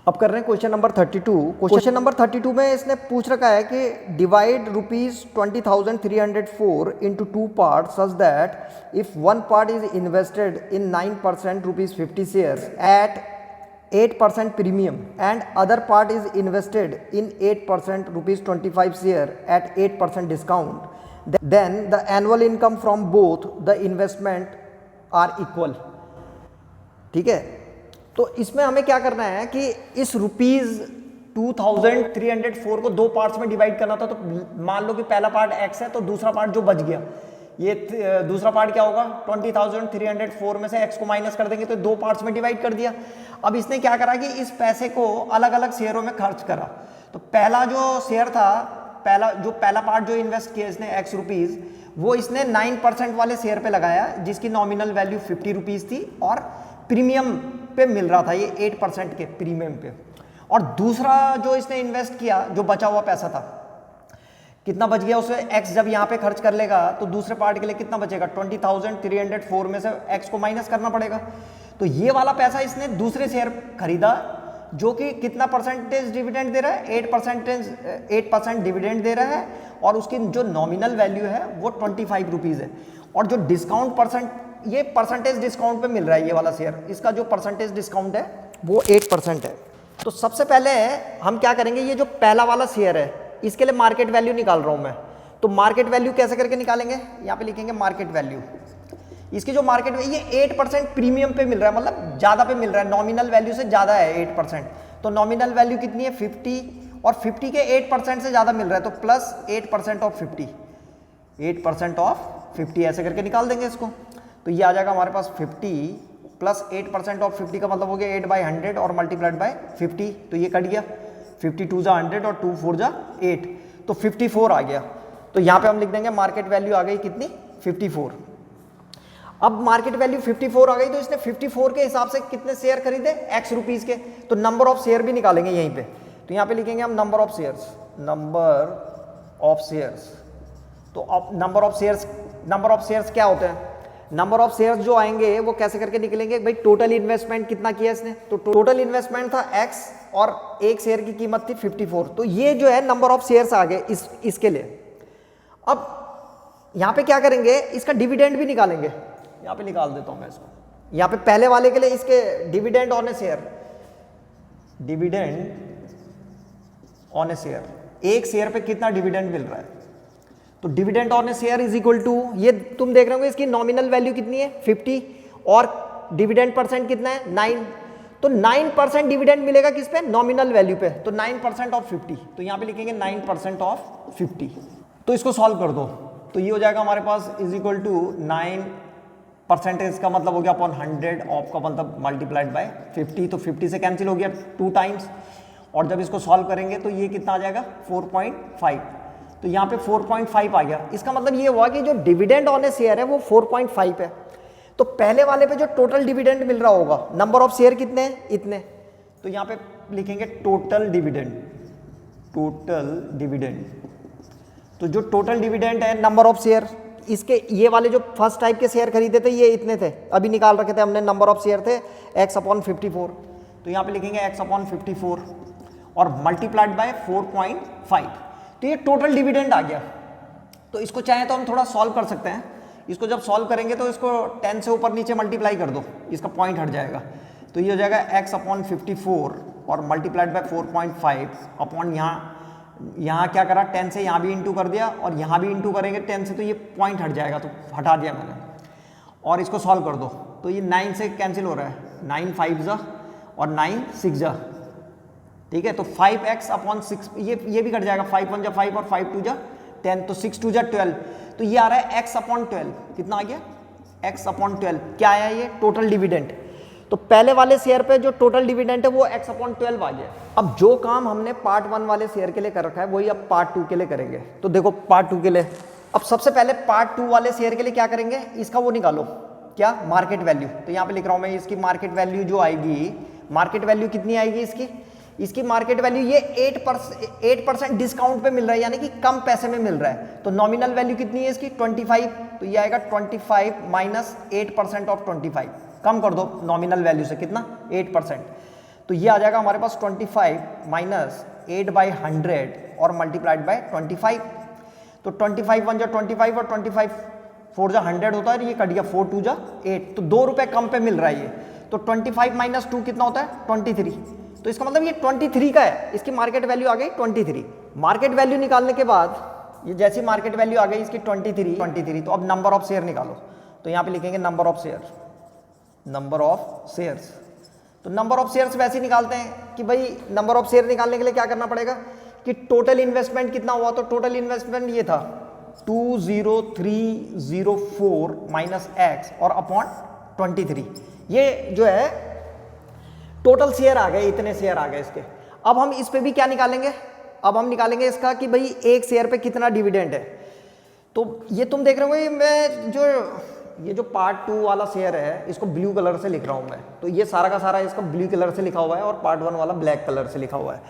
अब कर रहे हैं क्वेश्चन नंबर 32। क्वेश्चन नंबर 32 में इसने पूछ रखा है कि divide ₹20,304 into 2 part such that if one part is invested in 9% ₹50 shares at 8% premium and other part is invested in 8% ₹25 share at 8% discount then the annual income from both the investment are equal. ठीक है, तो इसमें हमें क्या करना है कि इस ₹2304 को दो पार्ट्स में डिवाइड करना था। तो मान लो कि पहला पार्ट x है, तो दूसरा पार्ट जो बच गया, ये दूसरा पार्ट क्या होगा, 20,304 में से x को माइनस कर देंगे तो दो पार्ट्स में डिवाइड कर दिया। अब इसने क्या करा कि इस पैसे को अलग अलग शेयरों में खर्च करा। तो पहला जो शेयर था, पहला पार्ट जो इन्वेस्ट किया इसने x रुपीज, वो इसने 9% वाले शेयर पे लगाया जिसकी नॉमिनल वैल्यू 50 रुपीज थी और प्रीमियम पे मिल रहा था ये 8% के प्रीमियम पे। और दूसरा जो इसने इन्वेस्ट किया, जो बचा हुआ पैसा था, कितना बच गया उसे x जब यहाँ पे खर्च कर लेगा तो दूसरे पार्ट के लिए कितना बचेगा, 20,304 में से x को माइनस करना पड़ेगा। तो ये वाला पैसा इसने दूसरे शेयर खरीदा जो कि कितना परसेंटेज डिविडेंड दे रहा है, 8% डिविडेंड दे रहा है और उसकी जो नॉमिनल वैल्यू है वो 25 रुपीज़ है। और जो डिस्काउंट ये परसेंटेज डिस्काउंट पे मिल रहा है ये वाला शेयर, इसका जो परसेंटेज डिस्काउंट है वो 8% है। तो सबसे पहले हम क्या करेंगे, ये जो पहला वाला शेयर है इसके लिए मार्केट वैल्यू निकाल रहा हूं मैं। तो मार्केट वैल्यू कैसे करके निकालेंगे, यहाँ पे लिखेंगे मार्केट वैल्यू। इसकी जो मार्केट वैल्यू, ये 8% प्रीमियम पे मिल रहा है, मतलब ज्यादा पे मिल रहा है, नॉमिनल वैल्यू से ज्यादा है 8%। तो नॉमिनल वैल्यू कितनी है 50 और 50 के 8% से ज्यादा मिल रहा है, तो प्लस 8% ऑफ 50, 8% ऑफ 50 ऐसे करके निकाल देंगे इसको। तो ये आ जाएगा हमारे पास 50 प्लस 8% ऑफ 50 का मतलब हो गया 8/100 और मल्टीप्लाइड बाय 50। तो ये कट गया, 52 जा 100 और 2 4 जा 8, तो 54 आ गया। तो यहाँ पे हम लिख देंगे मार्केट वैल्यू आ गई कितनी, 54। अब मार्केट वैल्यू 54 आ गई तो इसने 54 के हिसाब से कितने शेयर खरीदे, x रुपीज के। तो नंबर ऑफ शेयर भी निकालेंगे यहीं पे। तो यहाँ पे लिखेंगे हम number of shares, number of shares. तो अब नंबर ऑफ शेयर्स क्या होते हैं, नंबर ऑफ शेयर्स जो आएंगे वो कैसे करके निकलेंगे भाई, टोटल इन्वेस्टमेंट कितना किया इसने, तो टोटल इन्वेस्टमेंट था x और एक शेयर की कीमत थी 54। तो ये जो है नंबर ऑफ शेयर्स आ गए इसके लिए। अब यहाँ पे क्या करेंगे, इसका डिविडेंड भी निकालेंगे। यहाँ पे निकाल देता हूं मैं इसको। यहाँ पे पहले वाले के लिए इसके dividend on a share, dividend on a share, एक शेयर पे कितना डिविडेंड मिल रहा है। तो dividend on a share is equal to, ये तुम देख रहे हो इसकी नॉमिनल वैल्यू कितनी है 50 और डिविडेंड परसेंट कितना है 9। तो 9% डिविडेंड मिलेगा किस पे, नॉमिनल वैल्यू पे। तो 9% ऑफ 50, तो यहाँ पे लिखेंगे 9% ऑफ 50। तो इसको सॉल्व कर दो, तो ये हो जाएगा हमारे पास इज इक्वल टू 9% का मतलब हो गया अपॉन 100, ऑफ का मतलब मल्टीप्लाइड बाय 50। तो 50 से कैंसिल हो गया 2 टाइम्स, और जब इसको सॉल्व करेंगे तो ये कितना आ जाएगा 4.5। तो यहाँ पे 4.5 आ गया। इसका मतलब ये हुआ कि जो डिविडेंड ऑन ए शेयर है वो 4.5 है। तो पहले वाले पे जो टोटल डिविडेंड मिल रहा होगा, नंबर ऑफ शेयर कितने हैं, इतने। तो यहाँ पे लिखेंगे टोटल डिविडेंड, टोटल डिविडेंड। तो जो टोटल डिविडेंड है नंबर ऑफ शेयर, इसके ये वाले जो फर्स्ट टाइप के शेयर खरीदे थे ये इतने थे, अभी निकाल रखे थे हमने, नंबर ऑफ शेयर थे x/54। तो यहाँ पे लिखेंगे x/54 और मल्टीप्लाइड बाय 4.5। तो ये टोटल डिविडेंड आ गया। तो इसको चाहे तो हम थोड़ा सॉल्व कर सकते हैं। इसको जब सॉल्व करेंगे तो इसको 10 से ऊपर नीचे मल्टीप्लाई कर दो, इसका पॉइंट हट जाएगा। तो ये हो जाएगा x/54 और मल्टीप्लाइड बाय 4.5 अपॉन यहाँ क्या करा, 10 से यहाँ भी इंटू कर दिया और यहाँ भी इंटू करेंगे 10 से, तो ये पॉइंट हट जाएगा, तो हटा दिया मैंने। और इसको सॉल्व कर दो, तो ये 9 से कैंसिल हो रहा है, 9 5 जा और 9 6 जा, ठीक है। तो 5x/6, ये भी कट जाएगा, 5 1 जा 5 और 5 2 जा 10, तो 6 2 जा 12। तो ये आ रहा है x/12, कितना आ गया x/12। क्या आया ये, टोटल डिविडेंड। तो पहले वाले शेयर पे जो टोटल डिविडेंड है वो x/12 आ गया। अब जो काम हमने पार्ट 1 वाले शेयर के लिए कर रखा है वही अब पार्ट 2 के लिए करेंगे। तो देखो पार्ट 2 के लिए, अब सबसे पहले पार्ट 2 वाले शेयर के लिए क्या करेंगे, इसका वो निकालो, क्या, मार्केट वैल्यू। तो यहाँ पे लिख रहा हूँ मैं, इसकी मार्केट वैल्यू जो आएगी, मार्केट वैल्यू कितनी आएगी इसकी मार्केट वैल्यू, ये 8% डिस्काउंट पे मिल रहा है, यानी कि कम पैसे में मिल रहा है। तो नॉमिनल वैल्यू कितनी है इसकी 25, तो ये आएगा 25 माइनस 8% ऑफ 25, कम कर दो नॉमिनल वैल्यू से, कितना 8%। तो ये आ जाएगा हमारे पास 25 माइनस 8/100 और मल्टीप्लाइड बाय 25। तो 25 1 जा 25 और 25 4 जा 100 होता है, ये कट गया 4 2 जा 8, तो 2 रुपए कम पे मिल रहा है ये। तो 25 माइनस 2 कितना होता है 23। तो इसका मतलब ये 23 का है, इसकी मार्केट वैल्यू आ गई 23। मार्केट वैल्यू निकालने के बाद ये जैसी मार्केट वैल्यू आ गई इसकी 23, तो अब नंबर ऑफ शेयर निकालो। तो यहाँ पे लिखेंगे number of share, number of shares. तो नंबर ऑफ शेयर्स वैसे ही निकालते हैं कि भाई नंबर ऑफ शेयर निकालने के लिए क्या करना पड़ेगा कि टोटल इन्वेस्टमेंट कितना हुआ। तो टोटल इन्वेस्टमेंट ये था 20304 माइनस एक्स और अपॉन 23। ये जो है टोटल शेयर आ गए, इतने शेयर आ गए इसके। अब हम इस पे भी क्या निकालेंगे, अब हम निकालेंगे इसका कि भाई एक शेयर पे कितना डिविडेंड है। तो ये तुम देख रहे हो मैं ये जो पार्ट 2 वाला शेयर है इसको ब्लू कलर से लिख रहा हूं मैं। तो ये सारा का सारा इसका ब्लू कलर से लिखा हुआ है और पार्ट 1 वाला ब्लैक कलर से लिखा हुआ है।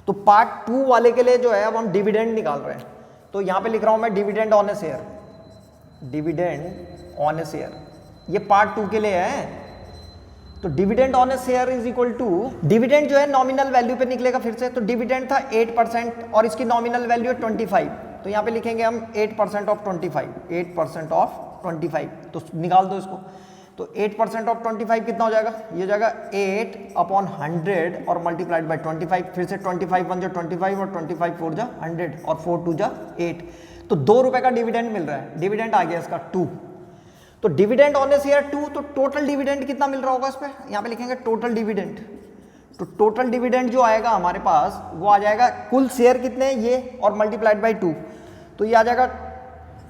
तो पार्ट 2 वाले के लिए जो है अब हम डिविडेंड निकाल रहे हैं। तो यहां पे लिख रहा हूं मैं dividend on a share, dividend on a share, ये पार्ट 2 के लिए है। तो dividend on a share is equal to, dividend जो है नॉमिनल वैल्यू पे निकलेगा फिर से। तो डिविडेंड था 8% और इसकी नॉमिनल वैल्यू है 25। तो यहाँ पे लिखेंगे हम 8% ऑफ 25, 8% ऑफ 25। तो निकाल दो इसको। तो 8% ऑफ 25 कितना हो जाएगा, ये हो जाएगा 8/100 और मल्टीप्लाइड बाय 25। फिर से 25 1 जा 25 और 25 4 जा 100 और 4 2 जा 8। तो 2 रुपए का डिविडेंड मिल रहा है। डिविडेंड आ गया इसका 2। तो डिविडेंड ऑन ए शेयर 2, तो टोटल डिविडेंड कितना मिल रहा होगा इस पे, यहाँ पे लिखेंगे टोटल डिविडेंड। तो टोटल डिविडेंड जो आएगा हमारे पास वो आ जाएगा, कुल शेयर कितने हैं ये और मल्टीप्लाइड बाय 2। तो ये आ जाएगा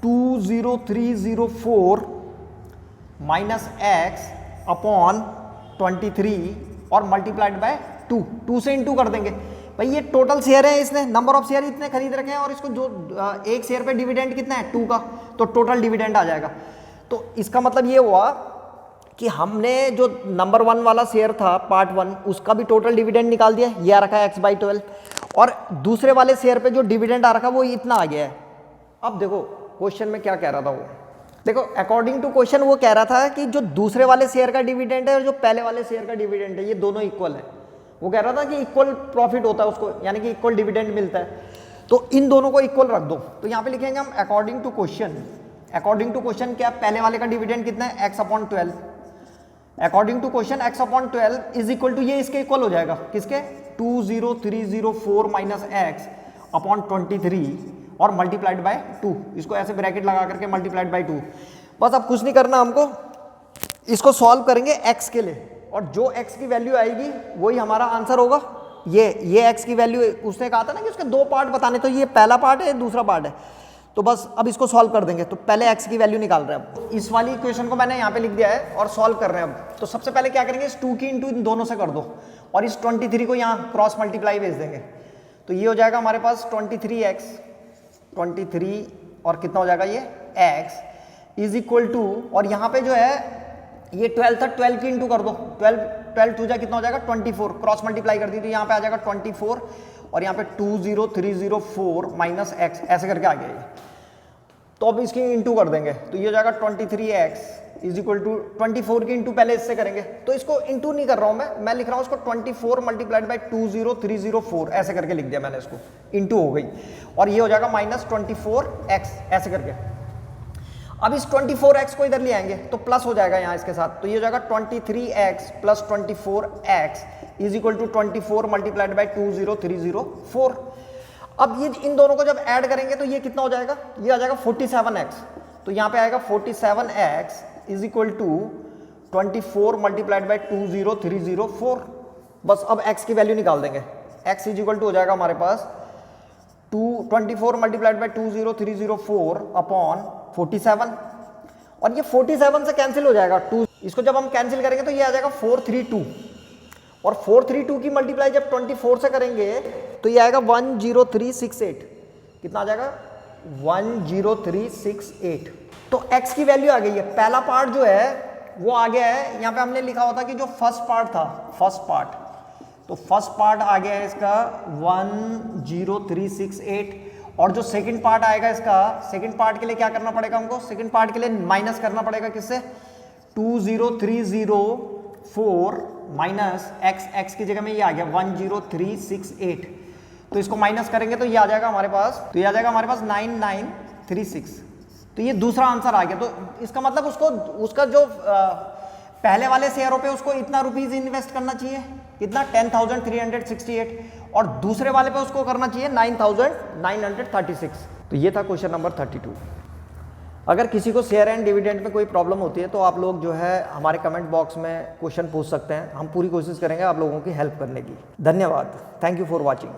20304 माइनस एक्स अपॉन 23 और मल्टीप्लाइड बाय 2 से इंटू कर देंगे। भाई ये टोटल शेयर है, इसने नंबर ऑफ शेयर इतने खरीद रखे हैं और इसको जो एक शेयर पे डिविडेंड कितना है 2 का, तो टोटल डिविडेंड आ जाएगा। तो इसका मतलब ये हुआ कि हमने जो नंबर 1 वाला शेयर था पार्ट 1 उसका भी टोटल डिविडेंड निकाल दिया, ये आ रखा है x/12, और दूसरे वाले शेयर पे जो डिविडेंड आ रखा वो इतना आ गया है। अब देखो क्वेश्चन में क्या कह रहा था वो, देखो अकॉर्डिंग टू क्वेश्चन वो कह रहा था कि जो दूसरे वाले शेयर का डिविडेंड है और जो पहले वाले शेयर का डिविडेंड है ये दोनों इक्वल है। वो कह रहा था कि इक्वल प्रॉफिट होता है उसको, यानी कि इक्वल डिविडेंड मिलता है। तो इन दोनों को इक्वल रख दो। तो यहाँ पे लिखेंगे हम according to question. According to question क्या, पहले वाले का डिविडेंड कितना है x/12। According to question x/12 is equal to, ये इसके इक्वल हो जाएगा किसके, 20304 माइनस एक्स अपॉन 23 और मल्टीप्लाइड बाय 2। इसको ऐसे ब्रैकेट लगा करके मल्टीप्लाइड बाय 2। बस अब कुछ नहीं करना हमको, इसको सॉल्व करेंगे x के लिए और जो x की वैल्यू आएगी वही हमारा आंसर होगा। ये x की वैल्यू, उसने कहा था ना कि उसके 2 पार्ट बताने, तो ये पहला पार्ट है, दूसरा पार्ट है। तो बस अब इसको सॉल्व कर देंगे। तो पहले x की वैल्यू निकाल रहे हैं। अब इस वाली इक्वेशन को मैंने यहाँ पे लिख दिया है और सॉल्व कर रहे हैं अब। तो सबसे पहले क्या करेंगे, इस 2 की इंटू इन दोनों से कर दो और इस 23 को यहाँ क्रॉस मल्टीप्लाई भेज देंगे। तो ये हो जाएगा हमारे पास 23x, 23 और कितना हो जाएगा ये x इज इक्वल टू, और यहाँ पे जो है ये 12 था, 12 की इंटू कर दो, 12 2 जा कितना हो जाएगा 24, क्रॉस मल्टीप्लाई कर दी तो यहाँ पे आ जाएगा 24 और यहाँ पे 20304 माइनस एक्स ऐसे करके आ गया ये। तो अब इसकी इंटू कर देंगे तो ये हो जाएगा 23x इज इक्वल टू 24 की इंटू पहले इससे करेंगे। तो इसको इंटू नहीं कर रहा हूँ मैं लिख रहा हूँ इसको 24 मल्टीप्लाइड बाई 20304 ऐसे करके लिख दिया मैंने, इसको इंटू हो गई और ये हो जाएगा माइनस 24x ऐसे करके। अब इस 24x को इधर ले आएंगे तो प्लस हो जाएगा यहाँ इसके साथ, तो ये हो जाएगा 23x plus 24x is equal to 24 multiplied by 20304। अब ये इन दोनों को जब ऐड करेंगे तो ये कितना हो जाएगा, ये आ जाएगा 47x। तो यहाँ पे आएगा 47x is equal to 24 multiplied by 20304। बस अब x की वैल्यू निकाल देंगे, x इज इक्वल टू हो जाएगा हमारे पास 24 मल्टीप्लाइड बाई 20304 अपॉन 47 और ये 47 से कैंसिल हो जाएगा 2, इसको जब हम कैंसिल करेंगे तो ये आ जाएगा 432 और 432 की मल्टीप्लाई जब 24 से करेंगे तो ये आएगा 10368। कितना आ जाएगा 10368। तो x की वैल्यू आ गई है। पहला पार्ट जो है वो आ गया है, यहाँ पे हमने लिखा होता कि जो फर्स्ट पार्ट था फर्स्ट पार्ट, तो फर्स्ट पार्ट आ गया है इसका 10368 और जो सेकंड पार्ट आएगा इसका, सेकंड पार्ट के लिए क्या करना पड़ेगा हमको, सेकंड पार्ट के लिए माइनस करना पड़ेगा किससे 20304 माइनस x की जगह में ये आ गया 10368, तो इसको माइनस करेंगे तो ये आ जाएगा हमारे पास, 9936। तो ये दूसरा आंसर आ गया। तो इसका मतलब उसका जो पहले वाले शेयरों पे उसको इतना रुपीज इन्वेस्ट करना चाहिए, कितना 10,368, और दूसरे वाले पे उसको करना चाहिए 9,936। तो ये था क्वेश्चन नंबर 32। अगर किसी को शेयर एंड डिविडेंड में कोई प्रॉब्लम होती है तो आप लोग जो है हमारे कमेंट बॉक्स में क्वेश्चन पूछ सकते हैं, हम पूरी कोशिश करेंगे आप लोगों की हेल्प करने की। धन्यवाद, थैंक यू फॉर वॉचिंग।